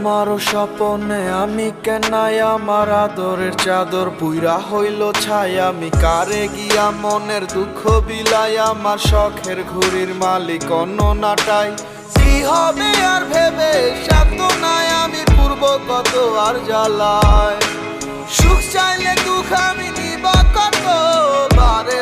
আমারও স্বপনে আমি কেনাই আমার আদরের চাদর পুইরা হইল ছাই আমি কারে গিয়া মনের দুঃখ বিলাই আমার শখের ঘুড়ির মালিক অন্য নাটাই কি হবে আর ভেবে শান্ত নাই আমি পূর্ব কত আর জ্বালায় সুখ চাইলে দুঃখ আমি নিবা কত বারে